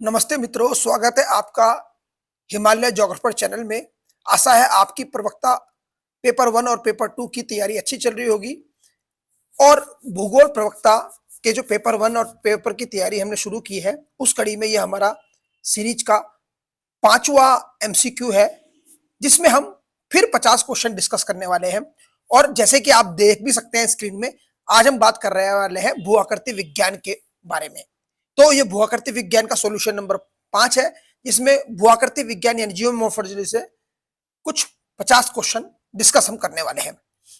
नमस्ते मित्रों, स्वागत है आपका हिमालय ज्योग्राफर चैनल में। आशा है आपकी प्रवक्ता पेपर 1 और पेपर 2 की तैयारी अच्छी चल रही होगी और भूगोल प्रवक्ता के जो पेपर 1 और पेपर की तैयारी हमने शुरू की है, उस कड़ी में ये हमारा सीरीज का 5वां एमसीक्यू है, जिसमें हम फिर 50 क्वेश्चन डिस्कस करने वाले हैं। और जैसे कि आप देख भी सकते हैं स्क्रीन में, आज हम बात कर रहे वाले हैं भू-आकृति विज्ञान के बारे में। तो ये भू-आकृति विज्ञान का सॉल्यूशन नंबर 5 है, जिसमें भू-आकृति विज्ञान यानी जियोमॉर्फोलॉजी से कुछ 50 क्वेश्चन डिस्कस हम करने वाले हैं।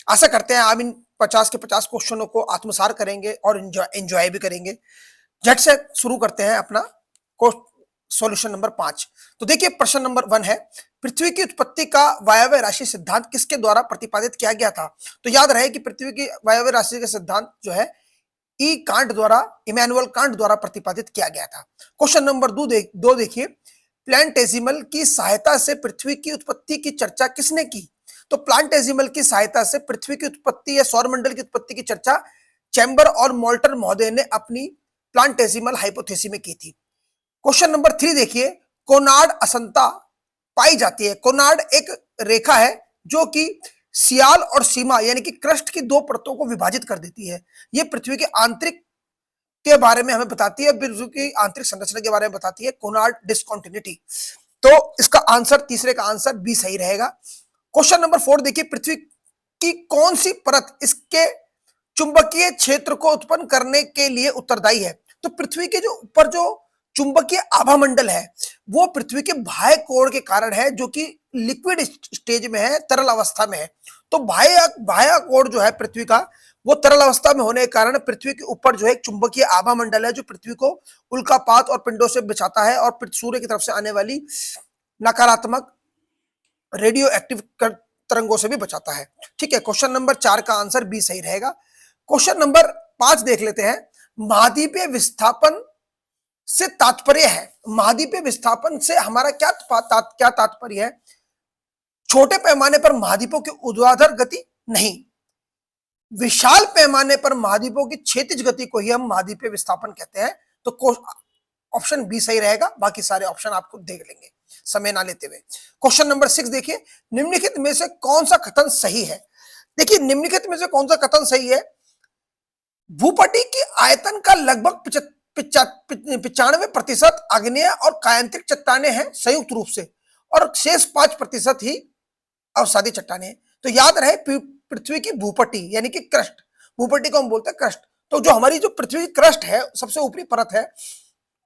आशा करते हैं आप इन 50 के 50 क्वेश्चनों को आत्मसात करेंगे और एंजॉय भी करेंगे। झट से शुरू करते हैं अपना सॉल्यूशन नंबर 5। तो देखिए, प्रश्न नंबर 1 है, पृथ्वी की उत्पत्ति का वायव्य राशि सिद्धांत किसके द्वारा प्रतिपादित किया गया था? तो याद रहे कि पृथ्वी की वायव्य राशि का सिद्धांत जो है इमैनुअल कांट द्वारा प्रतिपादित किया गया था। क्वेश्चन नंबर 2 देखिए, प्लांटेजिमल की सहायता से पृथ्वी की उत्पत्ति की चर्चा किसने की? तो प्लांटेजिमल की सहायता से पृथ्वी की उत्पत्ति या सौरमंडल की उत्पत्ति की चर्चा चैम्बर और मोल्टर महोदय ने अपनी प्लांटेजिमल हाइपोथेसिस में की थी। क्वेश्चन नंबर 3 देखिए, कोनार्ड असंता पाई जाती है। कोनार्ड एक रेखा है जो कि सियाल और सीमा यानी कि क्रस्ट की दो परतों को विभाजित कर देती है। ये पृथ्वी के आंतरिक के बारे में हमें बताती है, पृथ्वी की आंतरिक संरचना के बारे में बताती है, कोनार्ड डिसकंटिन्यूटी। तो इसका आंसर, तीसरे का आंसर बी सही रहेगा। क्वेश्चन नंबर 4 देखिए, पृथ्वी की कौन सी परत इसके चुंबकीय क्षेत्र को उत्पन्न करने के लिए उत्तरदायी है? तो पृथ्वी के जो ऊपर जो चुंबकीय आभा मंडल है, वो पृथ्वी के बाह्य कोण के कारण है, जो कि लिक्विड स्टेज में है, तरल अवस्था में है। तो बाह्य कोण जो है पृथ्वी का, वो तरल अवस्था में होने के कारण पृथ्वी के ऊपर जो है एक चुंबकीय आभा मंडल है, जो पृथ्वी को उल्कापात और पिंडों से बचाता है और सूर्य की तरफ से आने वाली नकारात्मक रेडियो एक्टिव तरंगों से भी बचाता है। ठीक है, क्वेश्चन नंबर 4 का आंसर बी सही रहेगा। क्वेश्चन नंबर 5 देख लेते हैं, महाद्वीपीय विस्थापन से तात्पर्य है। महाद्वीपीय विस्थापन से हमारा क्या तात्पर्य है? छोटे पैमाने पर महाद्वीपों की ऊर्ध्वाधर गति नहीं, विशाल पैमाने पर महाद्वीपों की क्षैतिज गति को ही हम महाद्वीपीय विस्थापन कहते हैं। तो ऑप्शन बी सही रहेगा, बाकी सारे ऑप्शन आपको देख लेंगे समय ना लेते हुए। क्वेश्चन नंबर 6 देखिए, निम्नलिखित में से कौन सा कथन सही है? देखिए, निम्नलिखित में से कौन सा कथन सही है? भूपटी की आयतन का लगभग 95% आग्नेय और कायांतरिक चट्टाने हैं संयुक्त रूप से, और शेष 5% ही अवसादी चट्टाने हैं। तो याद रहे, पृथ्वी की भूपटी यानी कि क्रस्ट, भूपटी को हम बोलते हैं क्रस्ट। तो जो हमारी जो पृथ्वी की क्रस्ट है, सबसे ऊपरी परत है,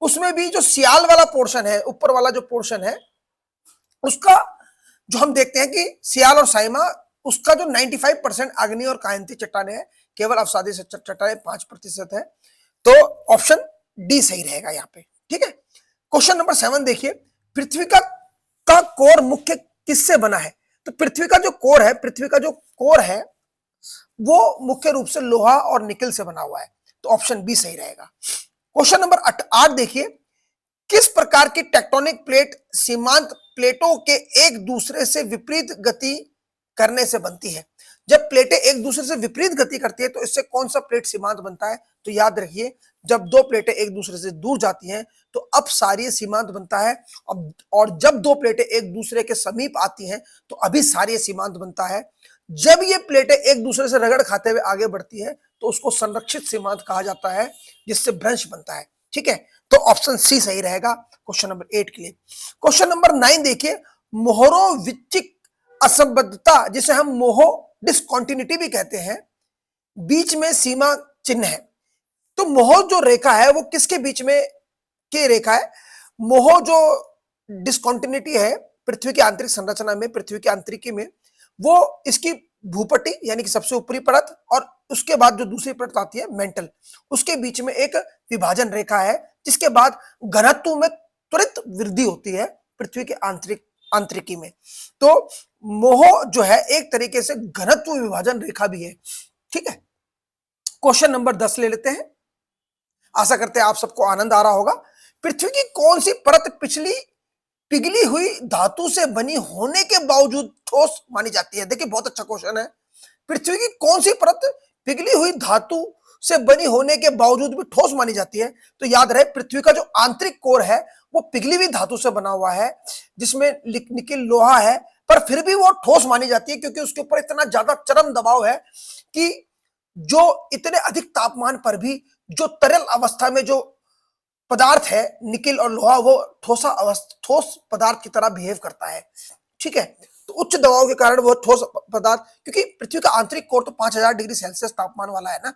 उसमें भी जो सियाल वाला पोर्शन है, ऊपर वाला जो पोर्शन है, उसका जो हम देखते हैं कि सियाल और साइमा, उसका जो 95% आग्नेय और कायांतिक चट्टाने हैं, केवल अवसादी चट्टाने 5% है। तो ऑप्शन डी सही रहेगा यहाँ पे। ठीक है, क्वेश्चन नंबर 7 देखिए, पृथ्वी का कोर मुख्य किससे बना है? तो पृथ्वी का जो कोर है वो मुख्य रूप से लोहा और निकल से बना हुआ है। तो ऑप्शन बी सही रहेगा। क्वेश्चन नंबर 8 देखिए, किस प्रकार की टेक्टोनिक प्लेट सीमांत प्लेटों के एक दूसरे से विपरीत गति करने से बनती है? जब प्लेटें एक दूसरे से विपरीत गति करती है, तो इससे कौन सा प्लेट सीमांत बनता है? तो याद रखिए, जब दो प्लेटें एक दूसरे से दूर जाती हैं तो अपसारीय सीमांत बनता है, और जब दो प्लेटें एक दूसरे के समीप आती हैं तो अभिसारीय सीमांत बनता है। जब ये प्लेटें एक दूसरे से रगड़ खाते हुए आगे बढ़ती है तो उसको संरक्षित सीमांत कहा जाता है, जिससे भ्रंश बनता है। ठीक है, तो ऑप्शन सी सही रहेगा क्वेश्चन नंबर 8 के लिए। क्वेश्चन नंबर 9 देखिए, मोहरोविचिक असंबद्धता, जिसे हम मोहो डिसकंटिन्यूटी भी कहते हैं, बीच में सीमा चिन्ह है। तो मोह जो रेखा है वो किसके बीच में की रेखा है? मोह जो डिसकंटिन्यूटी है पृथ्वी की आंतरिक संरचना में, पृथ्वी की आंतरिकी में, वो इसकी भूपटी यानी कि सबसे ऊपरी परत और उसके बाद जो दूसरी परत आती है मेंटल, उसके बीच में एक विभाजन रेखा है, जिसके बाद घनत्व में त्वरित वृद्धि होती है पृथ्वी के आंतरिकी में। तो मोह जो है एक तरीके से घनत्व विभाजन रेखा भी है। ठीक है, क्वेश्चन नंबर 10 ले लेते हैं। आशा करते हैं आप सबको आनंद आ रहा होगा। पृथ्वी की कौन सी परत पिघली हुई धातु से बनी होने के बावजूद ठोस मानी जाती है? देखिए, बहुत अच्छा क्वेश्चन है। पृथ्वी की कौन सी परत पिघली हुई धातु से बनी होने के बावजूद भी ठोस मानी जाती है। तो याद रहे पृथ्वी का जो आंतरिक कोर है वो पिघली हुई धातु से बना हुआ है, जिसमें निकेल लोहा है, पर फिर भी वो ठोस मानी जाती है क्योंकि उसके ऊपर इतना ज्यादा चरम दबाव है कि जो इतने अधिक तापमान पर भी जो तरल अवस्था में जो पदार्थ है निकेल और लोहा वो ठोस पदार्थ की तरह बिहेव करता है। ठीक है, तो उच्च दबाव के कारण वो ठोस पदार्थ, क्योंकि पृथ्वी का आंतरिक कोर तो 5000 डिग्री सेल्सियस तापमान वाला है ना,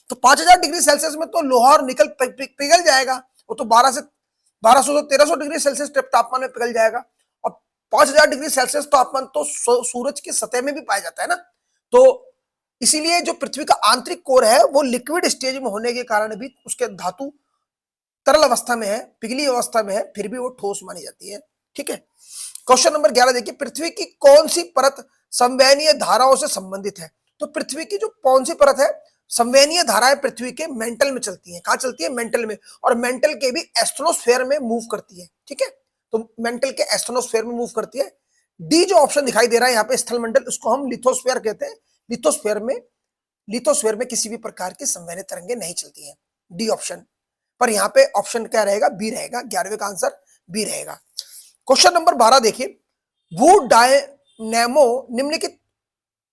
तो 5000 डिग्री सेल्सियस में तो लोहा और निकल पिघल जाएगा। वो तो 1200 से 1300 डिग्री सेल्सियस तापमान में पिघल जाएगा। और 5000 डिग्री सेल्सियस तापमान तो सूरज की सतह में भी पाया जाता है ना। तो इसीलिए जो पृथ्वी का आंतरिक कोर है वो लिक्विड स्टेज में होने के कारण भी उसके धातु तरल अवस्था में है, पिघली अवस्था में है, फिर भी वो ठोस मानी जाती है। ठीक है, क्वेश्चन नंबर 11 देखिए, पृथ्वी की कौन सी परत संवहनीय धाराओं से संबंधित है? तो पृथ्वी की जो कौन सी परत है, संवहनीय धाराएं पृथ्वी के मेंटल में चलती हैं। कहां चलती है? मेंटल में, और मेंटल के भी एस्ट्रोनोस्फेयर में मूव करती है। ठीक है, तो मेंटल के एस्ट्रोनोस्फेयर में मूव करती है। डी जो ऑप्शन दिखाई दे रहा है यहाँ पे स्थल मंडल, उसको हम लिथोस्फेयर कहते हैं। लिथोस्फेयर में किसी भी प्रकार की संवहनीय तरंगे नहीं चलती हैं। डी ऑप्शन, पर यहाँ पे ऑप्शन क्या रहेगा? बी रहेगा। 11वें का आंसर बी रहेगा। क्वेश्चन नंबर 12 देखिए, भू डायनेमो निम्नलिखित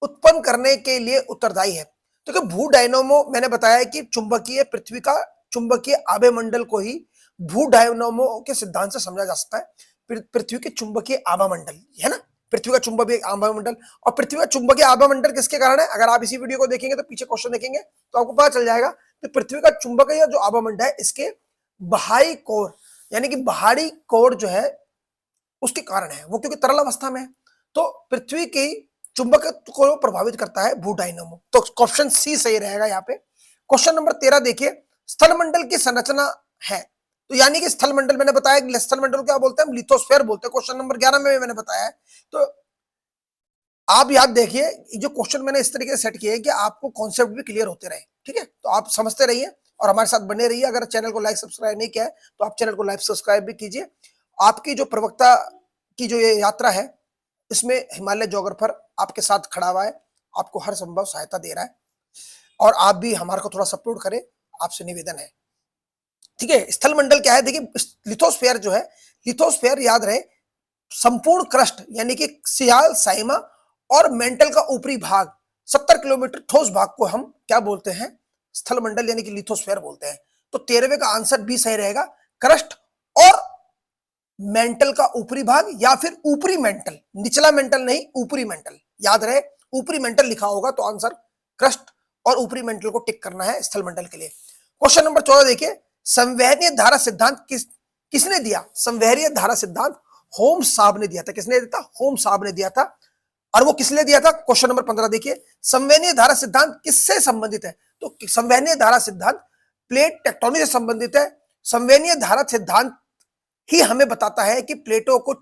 उत्पन्न करने के लिए उत्तरदायी है। तो भू डायनेमो मैंने बताया है कि चुंबकीय पृथ्वी का चुंबकीय आभे मंडल को ही भू डायनेमो के सिद्धांत से समझा जा सकता है। पृथ्वी के चुंबकीय आभा मंडल है ना, पृथ्वी का चुंबकीय आभा मंडल। और पृथ्वी का चुंबकीय आभा मंडल किसके कारण है? अगर आप इसी वीडियो को देखेंगे तो पीछे क्वेश्चन देखेंगे तो आपको पता चल जाएगा। तो पृथ्वी का चुंबकीय जो आभा मंडल है इसके बाहरी कोर, यानी कि बाहरी कोर जो है उसके कारण है वो, क्योंकि तरल अवस्था में है, तो पृथ्वी की चुंबकत्व को प्रभावित करता है भू डायनेमो। तो क्वेश्चन सी सही रहेगा यहाँ पे। क्वेश्चन नंबर 13 देखिए, स्थल मंडल की संरचना है। तो यानी कि स्थल मंडल मैंने बताया, स्थल मंडल क्या बोलते हैं? हम लिथोस्फेयर बोलते हैं। क्वेश्चन नंबर 11 में मैंने बताया है। तो आप याद देखिए, जो क्वेश्चन मैंने इस तरीके से सेट किए कि आपको कॉन्सेप्ट भी क्लियर होते रहे। ठीक है, तो आप समझते रहिए और हमारे साथ बने रहिए। अगर चैनल को लाइक सब्सक्राइब नहीं किया है तो आप चैनल को लाइक सब्सक्राइब भी कीजिए। आपकी जो प्रवक्ता की जो ये यात्रा है इसमें हिमालय जोग्राफर आपके साथ खड़ा हुआ है, आपको हर संभव सहायता दे रहा है, और आप भी हमारे को थोड़ा सपोर्ट करें, आपसे निवेदन है। ठीक है, स्थल मंडल क्या है? देखिए, लिथोस्फेयर जो है, लिथोस्फेयर याद रहे संपूर्ण क्रस्ट यानी कि सियाल, साइमा और मेंटल का ऊपरी भाग 70 किलोमीटर ठोस भाग को हम क्या बोलते हैं? स्थल मंडल यानी कि लिथोस्फेयर बोलते हैं। तो 13वें का आंसर बी सही रहेगा। क्रस्ट और मेंटल का ऊपरी भाग, या फिर ऊपरी मेंटल, निचला मेंटल नहीं, ऊपरी मेंटल। याद रहे ऊपरी मेंटल लिखा होगा तो आंसर क्रस्ट और ऊपरी मेंटल को टिक करना है स्थल मंडल के लिए। क्वेश्चन नंबर 14 देखिए, संवहनीय धारा सिद्धांत किसने दिया? संवहनीय धारा सिद्धांत होम्स साहब ने दिया था। किसने दिया था? होम्स साहब ने दिया था। और वो किसने दिया था? क्वेश्चन नंबर 15 देखिए, संवहनीय धारा सिद्धांत किससे संबंधित है? तो संवहनीय धारा सिद्धांत प्लेट टेक्टोनिक से संबंधित है। संवहनीय धारा सिद्धांत ही हमें बताता है कि प्लेटों को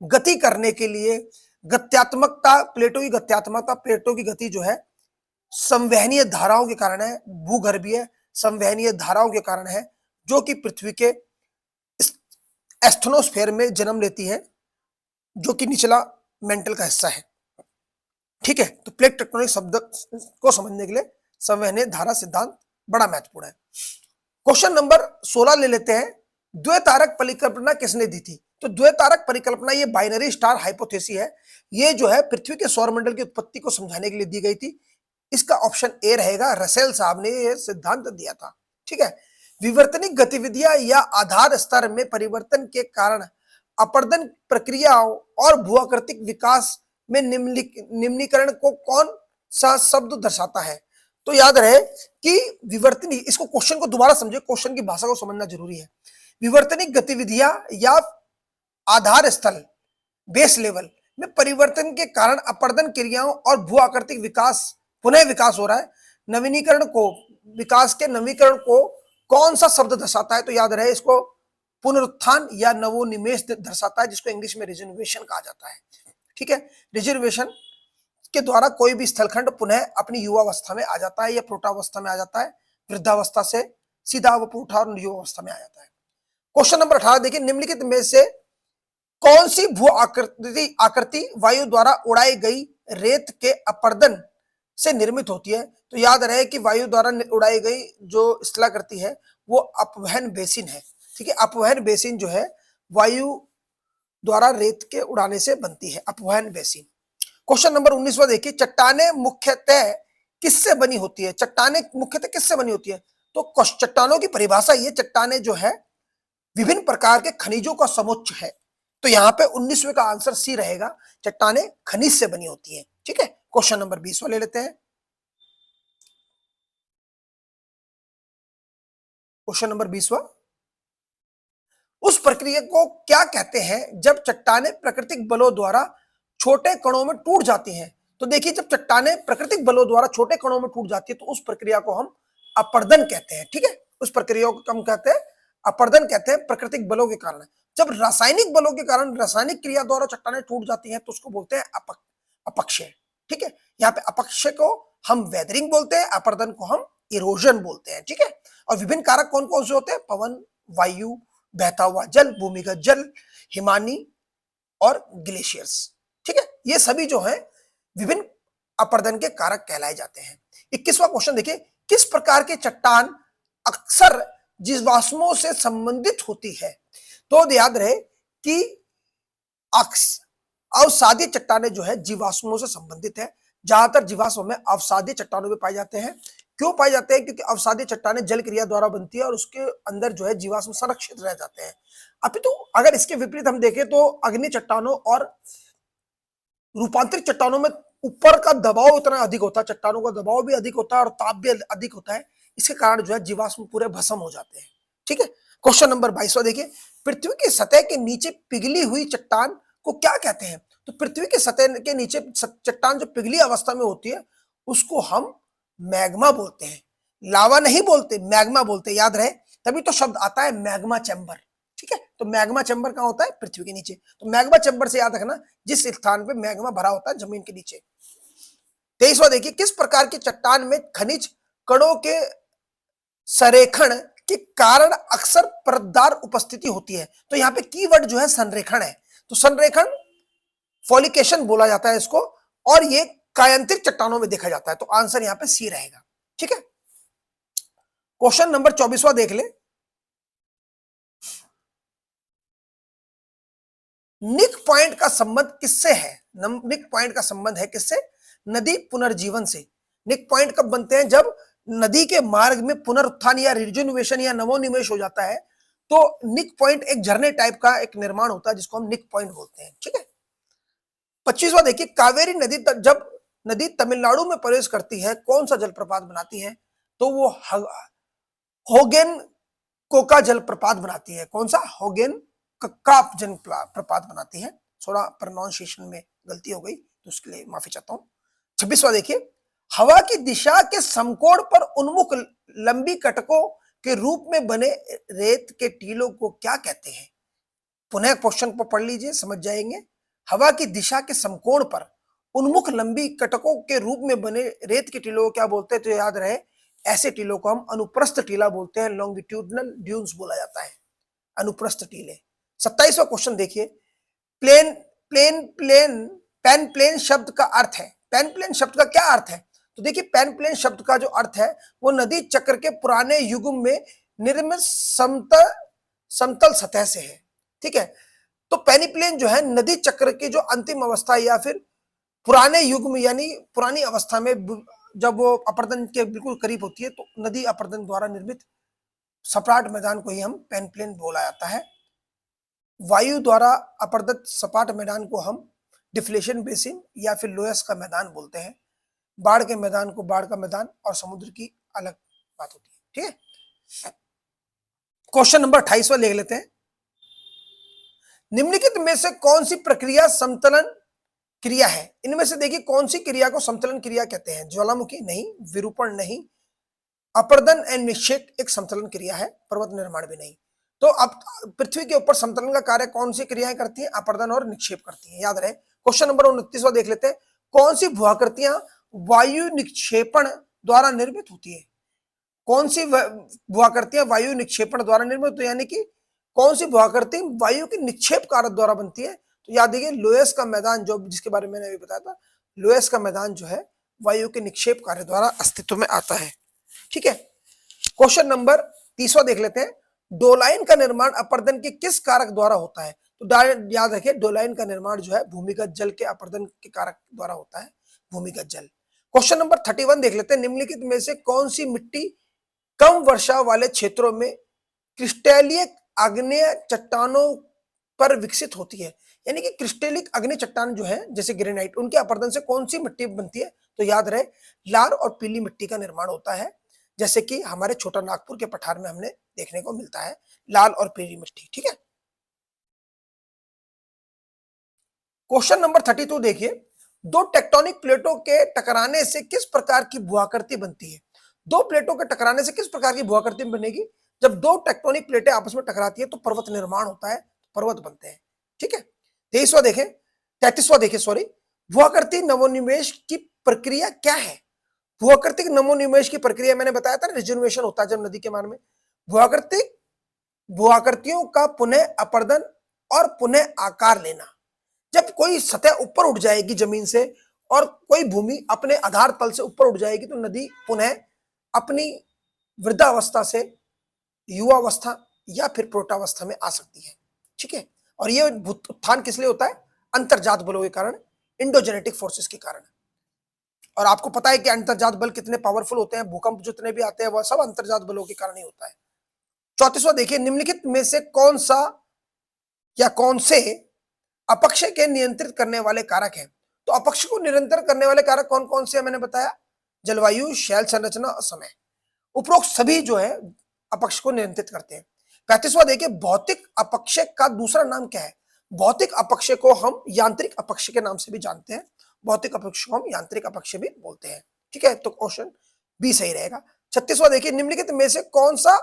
गति करने के लिए गत्यात्मकता, प्लेटों की गति जो है संवहनीय धाराओं के कारण है, भूगर्भीय संवहनीय धाराओं के कारण है, जो कि पृथ्वी के एस्ट्रोनोस्फेयर में जन्म लेती है, जो कि निचला मेंटल का हिस्सा है। ठीक है, तो प्लेट टेक्टोनिक शब्द को समझने के लिए संवहनीय धारा सिद्धांत बड़ा महत्वपूर्ण है। क्वेश्चन नंबर 16 ले लेते हैं, द्वैतारक परिकल्पना किसने दी थी? तो द्वैतारक परिकल्पना ये बाइनरी स्टार हाइपोथेसिस है, ये जो है पृथ्वी के सौरमंडल की उत्पत्ति को समझाने के लिए दी गई थी। इसका ऑप्शन ए रहेगा, रसेल साहब ने यह सिद्धांत दिया था। ठीक है, विवर्तनिक गतिविधियां या आधार स्तर में परिवर्तन के कारण अपर्दन प्रक्रियाओं और भूआकृतिक विकास में निम्नीकरण को कौन सा शब्द दर्शाता है? तो याद रहे कि विवर्तनी, इसको क्वेश्चन को दोबारा समझे, क्वेश्चन की भाषा को समझना जरूरी है। विवर्तनिक गतिविधियां या आधार स्थल, बेस लेवल में परिवर्तन के कारण अपर्दन क्रियाओं और भू आकृतिक विकास, पुनः विकास हो रहा है। नवीनीकरण को, विकास के नवीकरण को कौन सा शब्द दर्शाता है? तो याद रहे इसको पुनरुत्थान या नवोन्मेष दर्शाता है, जिसको इंग्लिश में रिजर्वेशन कहा जाता है। ठीक है, रिजर्वेशन के द्वारा कोई भी स्थलखंड पुनः अपनी युवावस्था में आ जाता है या प्रौढ़ावस्था में आ जाता है, वृद्धावस्था से सीधा वो प्रौढ़ और युवावस्था में आ जाता है। क्वेश्चन नंबर 18 देखिए, निम्नलिखित में से कौन सी भू आकृति वायु द्वारा उड़ाई गई रेत के अपर्दन से निर्मित होती है। तो याद रहे कि वायु द्वारा उड़ाई गई जो स्थलाकृति है वो अपवहन बेसिन है। ठीक है, अपवहन बेसिन जो है वायु द्वारा रेत के उड़ाने से बनती है, अपवहन बेसिन। क्वेश्चन नंबर 19वां देखिए, चट्टाने मुख्यतः किससे बनी होती है? चट्टाने मुख्यतः किससे बनी होती है? तो चट्टानों की परिभाषा ये, चट्टाने जो है विभिन्न प्रकार के खनिजों का समुच्चय है। तो यहाँ पे 19वें का आंसर सी रहेगा, चट्टाने खनिज से बनी होती है। ठीक है, क्वेश्चन नंबर 20वां ले लेते हैं। क्वेश्चन नंबर 20वां, उस प्रक्रिया को क्या कहते हैं जब चट्टाने प्राकृतिक बलों द्वारा छोटे कणों में टूट जाती हैं? तो देखिए, जब चट्टाने प्राकृतिक बलों द्वारा छोटे कणों में टूट जाती है तो उस प्रक्रिया को हम अपर्दन कहते हैं। ठीक है, उस प्रक्रिया को हम कहते हैं अपर्दन कहते हैं, प्राकृतिक बलों के कारण। जब रासायनिक बलों के कारण रासायनिक क्रिया द्वारा चट्टाने टूट जाती हैं तो उसको बोलते हैं अपक्षय। ठीक है, यहाँ पे अपक्षय को हम वेदरिंग बोलते हैं, अपर्दन को हम इरोजन बोलते हैं। ठीक है, और विभिन्न कारक कौन कौन से होते हैं? पवन, वायु, बहता हुआ जल, भूमिगत जल, हिमानी और ग्लेशियर्स। ठीक है, ये सभी जो है विभिन्न अपर्दन के कारक कहलाए जाते हैं। 21वां क्वेश्चन देखिए, किस प्रकार की चट्टान अक्सर जीवाश्मों से संबंधित होती है? तो याद रहे कि अवसादी चट्टाने जो है जीवाश्मों से संबंधित है। ज्यादातर जीवाश्म में अवसादी चट्टानों में पाए जाते हैं। क्यों पाए जाते हैं? क्योंकि अवसादी चट्टाने जल क्रिया द्वारा बनती है और उसके अंदर जो है जीवाश्म संरक्षित रह जाते हैं। अभी तो अगर इसके विपरीत हम देखें तो अग्नि चट्टानों और रूपांतरित चट्टानों में ऊपर का दबाव इतना अधिक होता है, चट्टानों का दबाव भी अधिक होता है और ताप भी अधिक होता है। इसके कारण जो है जीवाश्म पूरे भस्म हो जाते हैं। ठीक है, क्वेश्चन नंबर 22वां देखिए, पृथ्वी की सतह के नीचे पिघली हुई चट्टान को क्या कहते हैं? तो पृथ्वी की सतह के नीचे चट्टान जो पिघली अवस्था में होती है उसको हम मैग्मा बोलते हैं। लावा नहीं बोलते, मैग्मा बोलते हैं। याद रहे, तभी तो शब्द आता है मैग्मा चैम्बर। ठीक है, तो मैग्मा चैम्बर कहाँ होता है? पृथ्वी के नीचे। तो मैग्मा चैम्बर से याद रखना, जिस स्थान पे मैग्मा भरा होता है जमीन के नीचे। 23वां देखिए, किस प्रकार की चट्टान में खनिज कणों के संरेखण के कारण अक्सर परतदार उपस्थिति होती है? तो यहाँ पे कीवर्ड जो है संरेखण है। तो संरेखण फॉलिकेशन बोला जाता है इसको, और ये कायांतरिक चट्टानों में देखा जाता है। तो आंसर यहाँ पे सी रहेगा। ठीक है, क्वेश्चन नंबर 24वां देख ले, निक पॉइंट का संबंध किससे है? निक पॉइंट का संबंध है किससे? नदी पुनर्जीवन से। निक पॉइंट कब बनते हैं? जब नदी के मार्ग में पुनरुत्थान या रिजुनवेशन या नवोन्मेष हो जाता है तो निक पॉइंट एक झरने टाइप का एक निर्माण होता है जिसको हम निक पॉइंट बोलते हैं। ठीक है, 25वां देखिए, कावेरी नदी जब नदी तमिलनाडु में प्रवेश करती है कौन सा जलप्रपात बनाती है? तो वो होगेन कोका जलप्रपात बनाती है। कौन सा? होगेन कक्का जलप्रपात बनाती है। थोड़ा प्रोनाउंसिएशन में गलती हो गई तो उसके लिए माफी चाहता हूं। 26वां देखिए, हवा की दिशा के समकोण पर उन्मुख लंबी कटकों के रूप में बने रेत के टीलों को क्या कहते हैं? पुनः क्वेश्चन को पढ़ लीजिए, समझ जाएंगे। हवा की दिशा के समकोण पर उन्मुख लंबी कटकों के रूप में बने रेत के टीलों को क्या बोलते हैं? तो याद रहे, ऐसे टीलों को हम अनुप्रस्थ टीला बोलते हैं। लॉन्गिट्यूडनल ड्यून्स बोला जाता है, अनुप्रस्थ टीले। 27वां क्वेश्चन देखिए, plane plane plane pen plane शब्द का अर्थ है। पेन प्लेन शब्द का क्या अर्थ है? तो देखिए, पेन प्लेन शब्द का जो अर्थ है वो नदी चक्र के पुराने युग में निर्मित समतल सतह से है। ठीक है, तो पेनिप्लेन जो है नदी चक्र की जो अंतिम अवस्था या फिर पुराने युग में यानी पुरानी अवस्था में जब वो अपर्दन के बिल्कुल करीब होती है तो नदी अपर्दन द्वारा निर्मित सपाट मैदान को ही हम पेनप्लेन बोला जाता है। वायु द्वारा अपर्दत सपाट मैदान को हम डिफ्लेशन बेसिन या फिर लोयस का मैदान बोलते हैं। बाढ़ के मैदान को बाढ़ का मैदान और समुद्र की अलग बात होती है। ठीक है, क्वेश्चन नंबर 28वां ले लेते हैं, निम्नलिखित में से कौन सी प्रक्रिया समतलन क्रिया है? इनमें से देखिए कौन सी क्रिया को समतलन क्रिया कहते हैं? ज्वालामुखी नहीं, विरूपण नहीं, अपर्दन एंड निक्षेप एक समतलन क्रिया है, पर्वत निर्माण भी नहीं। तो अब पृथ्वी के ऊपर समतलन का कार्य कौन सी क्रियाएं करती हैं? अपर्दन और निक्षेप करती हैं। याद रहे, क्वेश्चन नंबर 29वां देख लेते हैं, कौन सी भूआकृतियां वायु निक्षेपण द्वारा निर्मित होती है? कौन सी भूआकृतियां वायु निक्षेपण द्वारा निर्मित होती है? यानी कि कौन सी भूआकृति वायु के निक्षेप कारक द्वारा बनती है? तो याद देखिए, लोयस का मैदान जो जिसके बारे में मैंने अभी बताया था, लोयस का मैदान जो है वायु के निक्षेप कार्य द्वारा अस्तित्व में आता है। ठीक है, क्वेश्चन नंबर 30वां देख लेते हैं। डोलाइन का निर्माण अपर्दन के किस कारक द्वारा होता है? तो याद रखिए, डोलाइन का निर्माण जो है भूमिगत जल के अपर्दन के कारक द्वारा होता है, भूमिगत जल। क्वेश्चन नंबर 31 देख लेते हैं। निम्नलिखित में से कौन सी मिट्टी कम वर्षा वाले क्षेत्रों में क्रिस्टलीय आग्नेय चट्टानों पर विकसित होती है? यानी कि क्रिस्टलिक अग्नि चट्टान जो है जैसे ग्रेनाइट, उनके अपर्दन से कौन सी मिट्टी बनती है? तो याद रहे, लाल और पीली मिट्टी का निर्माण होता है, जैसे कि हमारे छोटा नागपुर के पठार में हमने देखने को मिलता है लाल और पीली मिट्टी। ठीक है, क्वेश्चन नंबर 32 देखिए। दो टेक्टोनिक प्लेटों के टकराने से किस प्रकार की भूआकृति बनती है? दो प्लेटों के टकराने से किस प्रकार की भूआकृति बनेगी? जब दो टेक्टोनिक प्लेटें आपस में टकराती है तो पर्वत निर्माण होता है, पर्वत बनते हैं। ठीक है, 23वां देखें, 33वां देखें, सॉरी। भूआकृति नवोन्मेष की प्रक्रिया क्या है? भूआकृतिक नवोन्मेष की प्रक्रिया मैंने बताया था, रिजुवेशन होता है जब नदी के मान में। भूआकृतिक भूआकृतियों का पुनः अपर्दन और पुनः आकार लेना। जब कोई सतह ऊपर उठ जाएगी जमीन से और कोई भूमि अपने आधार तल से ऊपर उठ जाएगी तो नदी पुनः अपनी वृद्धावस्था से युवावस्था या फिर प्रोटावस्था में आ सकती है। ठीक है, और ये उत्थान किस लिए होता है? अंतर्जात बलों के कारण, इंडोजेनेटिक फोर्सेस के कारण। और आपको पता है कि अंतर्जात बल कितने पावरफुल होते हैं, भूकंप जितने भी आते हैं वह सब अंतर्जात बलों के कारण ही होता है। 34वां देखिए। निम्नलिखित में से कौन सा या कौन से अपक्ष के नियंत्रित करने वाले कारक हैं? तो अपक्ष को निरंतर करने वाले कारक कौन कौन से हैं? मैंने बताया, जलवायु, शैल संरचना और समय। उपरोक्त सभी जो है अपक्ष को नियंत्रित करते हैं। 35वां देखिए। भौतिक अपक्ष का दूसरा नाम क्या है? भौतिक अपक्ष को हम यांत्रिक अपक्ष के नाम से भी जानते हैं, भौतिक अपक्ष को हम यांत्रिक अपक्ष भी बोलते हैं। ठीक है, तो क्वेश्चन बी सही रहेगा। 36वां देखिए। निम्नलिखित में से कौन सा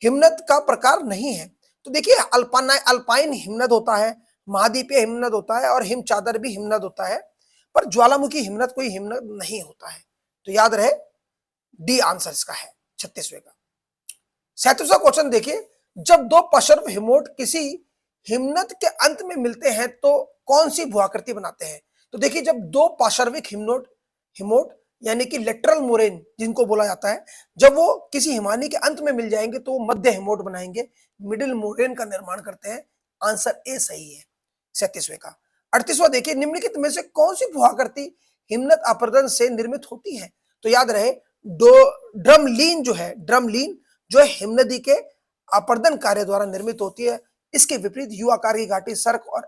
हिमनद का प्रकार नहीं है? तो देखिए, अल्पाइन हिमनद होता है, महाद्वीपीय हिमनद होता है और हिम चादर भी हिमनद होता है, पर ज्वालामुखी हिमनद कोई हिमनद नहीं होता है। तो याद रहे, डी आंसर इसका है 36वें का। 37वां क्वेश्चन देखिए। जब दो पार्श्व हिमोट किसी हिमनद के अंत में मिलते हैं तो कौन सी भूआकृति बनाते हैं? तो देखिए, जब दो पार्श्विक हिमोट यानी कि लेटरल मोरेन जिनको बोला जाता है, जब वो किसी हिमानी के अंत में मिल जाएंगे तो मध्य हिमोट बनाएंगे, मिडिल मोरेन का निर्माण करते हैं। आंसर ए सही है 37वें का। 38वां देखिए। निम्नलिखित में से कौन सी भूआकृति हिमनद अपर्दन से निर्मित होती है? तो याद रहे, ड्रमलीन जो है हिमनदी के अपर्दन कार्य द्वारा निर्मित होती है। इसके विपरीत यू आकार की घाटी, सर्क और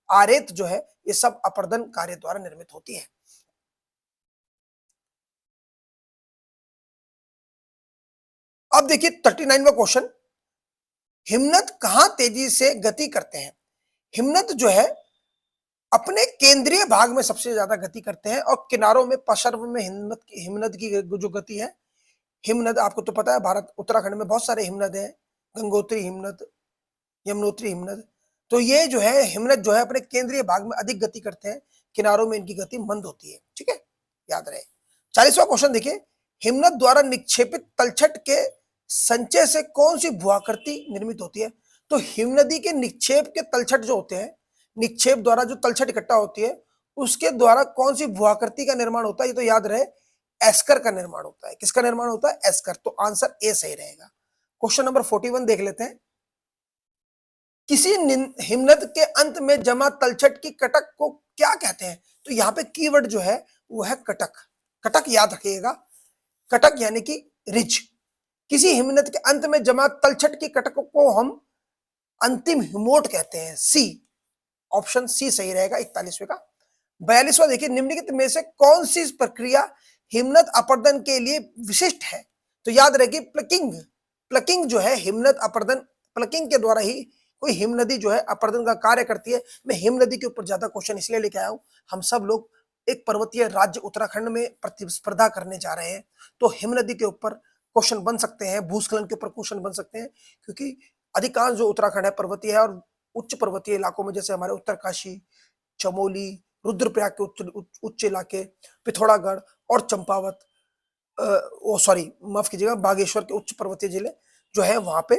आरेत जो है ये सब अपर्दन कार्य द्वारा निर्मित होती है। अब देखिए 39वां क्वेश्चन। हिमनद कहां तेजी से गति करते हैं? हिमनद जो है अपने केंद्रीय भाग में सबसे ज्यादा गति करते हैं और किनारों में, पार्श्व में हिमनद की जो गति है, हिमनद आपको तो पता है, भारत उत्तराखंड में बहुत सारे हिमनद हैं, गंगोत्री हिमनद, यमुनोत्री हिमनद। तो ये जो है हिमनद जो है अपने केंद्रीय भाग में अधिक गति करते हैं, किनारों में इनकी गति मंद होती है। ठीक है, याद रहे। 40वां क्वेश्चन देखिए। हिमनद द्वारा निक्षेपित तलछट के संचय से कौन सी भूआकृति निर्मित होती है? तो हिमनदी के निक्षेप के तलछट जो होते हैं, निक्षेप द्वारा जो तलछट इकट्ठा होती है उसके द्वारा कौन सी भूआकृति का निर्माण होता है? ये तो याद रहे, एस्कर का निर्माण होता है। किसका निर्माण होता है? एस्कर। तो आंसर ए सही रहेगा। क्वेश्चन नंबर 41 देख लेते हैं। किसी हिमनद के अंत में जमा तलछट की कटक को क्या कहते हैं? तो यहाँ पे कीवर्ड जो है वो है कटक। कटक याद रखिएगा, कटक यानी कि रिज। किसी हिमनद के अंत में जमा तलछट की कटक को हम अंतिम हिमोट कहते हैं। सी, ऑप्शन सी सही रहेगा 41वें का। 42वां देखिए। निम्नलिखित में से कौन सी प्रक्रिया हिमनद अपर्दन के लिए विशिष्ट है? तो याद रखिए, प्लकिंग जो है हिमनद अपर्दन, प्लकिंग के द्वारा ही कोई हिमनदी जो है अपर्दन का कार्य करती है। मैं हिमनदी के ऊपर ज्यादा क्वेश्चन इसलिए लेके आया हूं, हम सब लोग एक पर्वतीय राज्य उत्तराखंड में प्रतिस्पर्धा करने जा रहे हैं, तो हिमनदी के ऊपर क्वेश्चन बन सकते हैं, भूस्खलन के ऊपर क्वेश्चन बन सकते हैं, क्योंकि अधिकांश जो उत्तराखंड है पर्वतीय है और उच्च पर्वतीय इलाकों में जैसे हमारे उत्तरकाशी, चमोली, रुद्रप्रयाग के उच्च इलाके, पिथौरागढ़ और चंपावत, माफ कीजिएगा, बागेश्वर के उच्च पर्वतीय जिले जो है वहां पे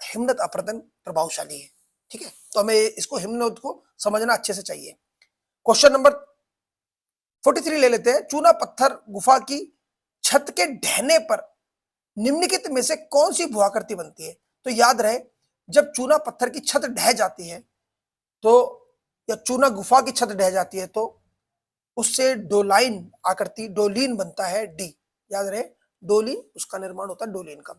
हिमनद अपर्दन प्रभावशाली है। ठीक है, तो हमें इसको हिमनद को समझना अच्छे से चाहिए। क्वेश्चन नंबर 43 ले लेते हैं। चूना पत्थर गुफा की छत के ढहने पर निम्नलिखित में से कौन सी भूआकृति बनती है? तो याद रहे, जब चूना पत्थर की छत ढह जाती है तो, या चूना गुफा की छत ढह जाती है तो उससे डोलाइन आकृति, डोलीन बनता है, डी। याद रहे, डोलीन, उसका निर्माण होता है डोलीन का।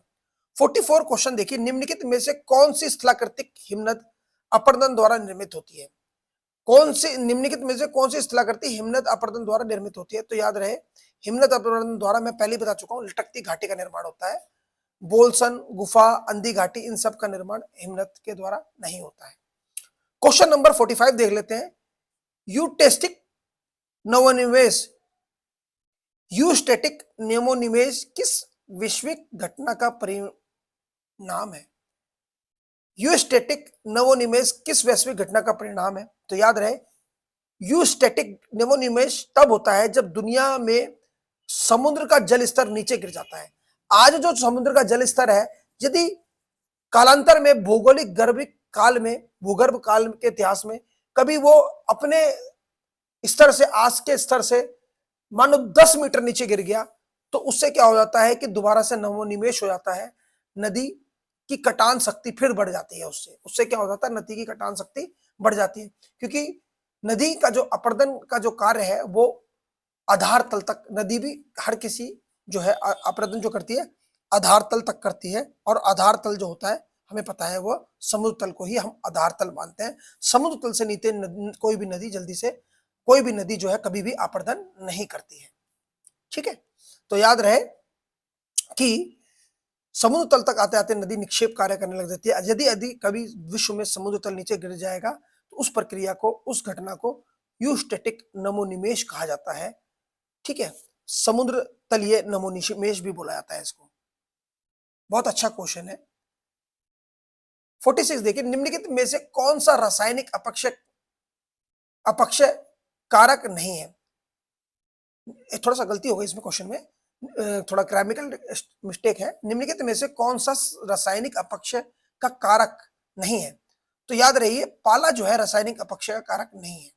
44 क्वेश्चन देखिए, निम्नलिखित में से कौन सी स्थलाकृतिक हिमनद अपरदन द्वारा निर्मित होती है? कौन सी निम्नलिखित में से कौन सी स्थलाकृति हिमनद अपरदन द्वारा निर्मित होती है? तो याद रहे, हिमनद अपरदन द्वारा मैं पहले बता चुका हूं, लटकती घाटी का निर्माण होता है। बोलसन गुफा, अंधी घाटी, इन सब का निर्माण हिमनद के द्वारा नहीं होता है। क्वेश्चन नंबर 45 देख लेते हैं। यूटेस्टिक नवोनिवेश, यूस्टेटिक नेमोनिवेश किस वैश्विक घटना का परिणाम है? यूस्टेटिक नवोनिवेश किस वैश्विक घटना का परिणाम है? तो याद रहे, यूस्टेटिक नवोनिवेश तब होता है जब दुनिया में समुद्र का जल स्तर नीचे गिर जाता है। आज जो समुद्र का जल स्तर है, यदि कालांतर में भौगोलिक गर्भिक काल में, भूगर्भ काल के इतिहास में कभी वो अपने स्तर से, आज के स्तर से मानो 10 मीटर नीचे गिर गया, तो उससे क्या हो जाता है कि दोबारा से नवोनिवेश हो जाता है। नदी की कटान शक्ति फिर बढ़ जाती है। उससे उससे क्या हो जाता है, नदी की कटान शक्ति बढ़ जाती है, क्योंकि नदी का जो अपरदन का जो कार्य है वो आधार तल तक, नदी भी हर किसी जो है अपरदन जो करती है आधार तल तक करती है, और आधार तल जो होता है हमें पता है वो समुद्र तल को ही हम आधार तल मानते हैं। समुद्र तल से नीचे कोई भी नदी जल्दी से, कोई भी नदी जो है कभी भी अपरदन नहीं करती है। ठीक है, तो याद रहे कि समुद्र तल तक आते आते नदी निक्षेप कार्य करने लग जाती है। यदि कभी विश्व में समुद्र तल नीचे गिर जाएगा तो उस प्रक्रिया को, उस घटना को यूस्टेटिक नमोनिवेश कहा जाता है। ठीक है, समुद्र तलीय नमोनिवेश भी बोला जाता है इसको। बहुत अच्छा क्वेश्चन है। 46 देखिए, निम्नलिखित में से कौन सा रासायनिक अपक्षय कारक नहीं है? थोड़ा सा गलती हो गई इसमें क्वेश्चन में, थोड़ा ग्रामेटिकल मिस्टेक है। निम्नलिखित में से कौन सा रासायनिक अपक्षय का कारक नहीं है? तो याद रहिए, पाला जो है रासायनिक अपक्षय का कारक नहीं है।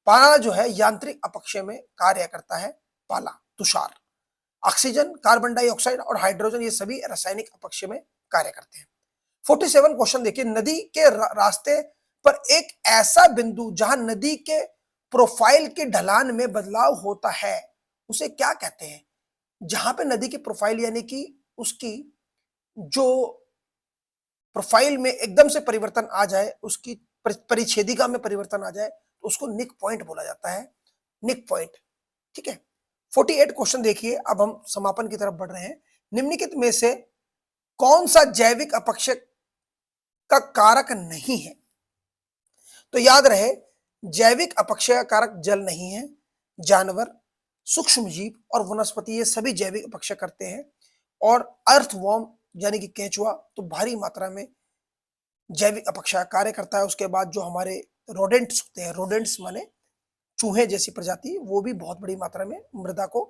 पाला जो है यांत्रिक अपक्षय में कार्य करता है। पाला, तुषार, ऑक्सीजन, कार्बन डाइऑक्साइड और हाइड्रोजन, ये सभी रासायनिक अपक्षय में कार्य करते हैं। 47 क्वेश्चन देखिए, नदी के रास्ते पर एक ऐसा बिंदु जहां नदी के प्रोफाइल के ढलान में बदलाव होता है, उसे क्या कहते हैं? जहां पे नदी की प्रोफाइल यानी कि उसकी जो प्रोफाइल में एकदम से परिवर्तन आ जाए, उसकी परिच्छेदिका में परिवर्तन आ जाए, तो उसको निक पॉइंट बोला जाता है। निक पॉइंट। ठीक है, 48 क्वेश्चन देखिए, अब हम समापन की तरफ बढ़ रहे हैं। निम्नलिखित में से कौन सा जैविक अपक्षय का कारक नहीं है? तो याद रहे, जैविक अपक्षय कारक जल नहीं है। जानवर, सूक्ष्म जीव और वनस्पति, ये सभी जैविक अपक्षय करते हैं। और अर्थवॉर्म यानी कि केंचुआ तो भारी मात्रा में जैविक अपक्षय कार्य करता है। उसके बाद जो हमारे रोडेंट्स होते हैं, रोडेंट्स माने चूहे जैसी प्रजाति, वो भी बहुत बड़ी मात्रा में मृदा को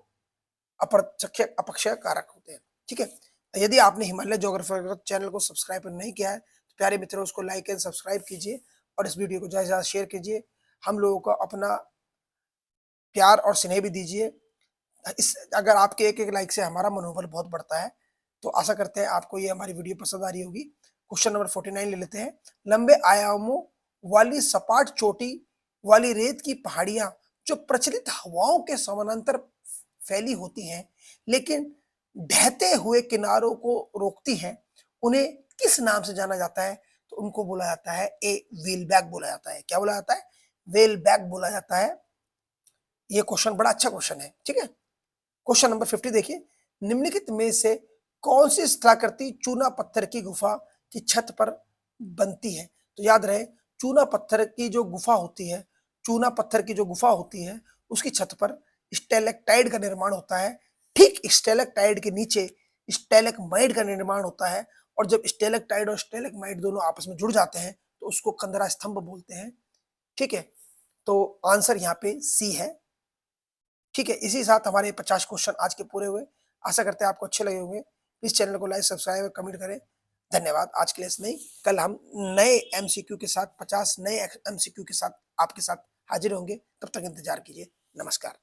अपक्षय कारक होते हैं। ठीक है, यदि आपने हिमालय ज्योग्राफर चैनल को सब्सक्राइब नहीं किया है तो प्यारे मित्रों, उसको लाइक एंड सब्सक्राइब कीजिए और इस वीडियो को ज़्यादा से ज़्यादा शेयर कीजिए। हम लोगों को अपना प्यार और स्नेह भी दीजिए। इस अगर आपके एक एक लाइक से हमारा मनोबल बहुत बढ़ता है, तो आशा करते हैं आपको ये हमारी वीडियो पसंद आ रही होगी। क्वेश्चन नंबर 49 ले लेते हैं। लंबे आयामों वाली सपाट चोटी वाली रेत की पहाड़ियां जो प्रचलित हवाओं के समानांतर फैली होती हैं, लेकिन ढहते हुए किनारों को रोकती हैं, उन्हें किस नाम से जाना जाता है? तो उनको बोला जाता है ए व्हील बैग बोला जाता है। क्या बोला जाता है? व्हील बैग बोला जाता है। ये क्वेश्चन बड़ा अच्छा क्वेश्चन है। ठीक है, क्वेश्चन नंबर 50 देखिए, निम्नलिखित में से कौन सी स्थलाकृति चूना पत्थर की गुफा की छत पर बनती है? तो याद रहे, चूना पत्थर की जो गुफा होती है, चूना पत्थर की जो गुफा होती है, उसकी छत पर स्टेलेक्टाइड का निर्माण होता है। ठीक स्टेलेक्टाइड के नीचे स्टेलेक्माइट का निर्माण होता है, और जब स्टेलेक्टाइड और स्टेलेक्माइट दोनों आपस में जुड़ जाते हैं तो उसको कंदरा स्तंभ बोलते हैं। ठीक है, तो आंसर यहाँ पे सी है। ठीक है, इसी साथ हमारे 50 क्वेश्चन आज के पूरे हुए। आशा करते हैं आपको अच्छे लगे होंगे। प्लीज चैनल को लाइक, सब्सक्राइब और कमेंट करें। धन्यवाद। आज के लिए इतना ही। कल हम नए एमसीक्यू के साथ, 50 नए एमसीक्यू के साथ आपके साथ हाजिर होंगे। तब तक इंतजार कीजिए। नमस्कार।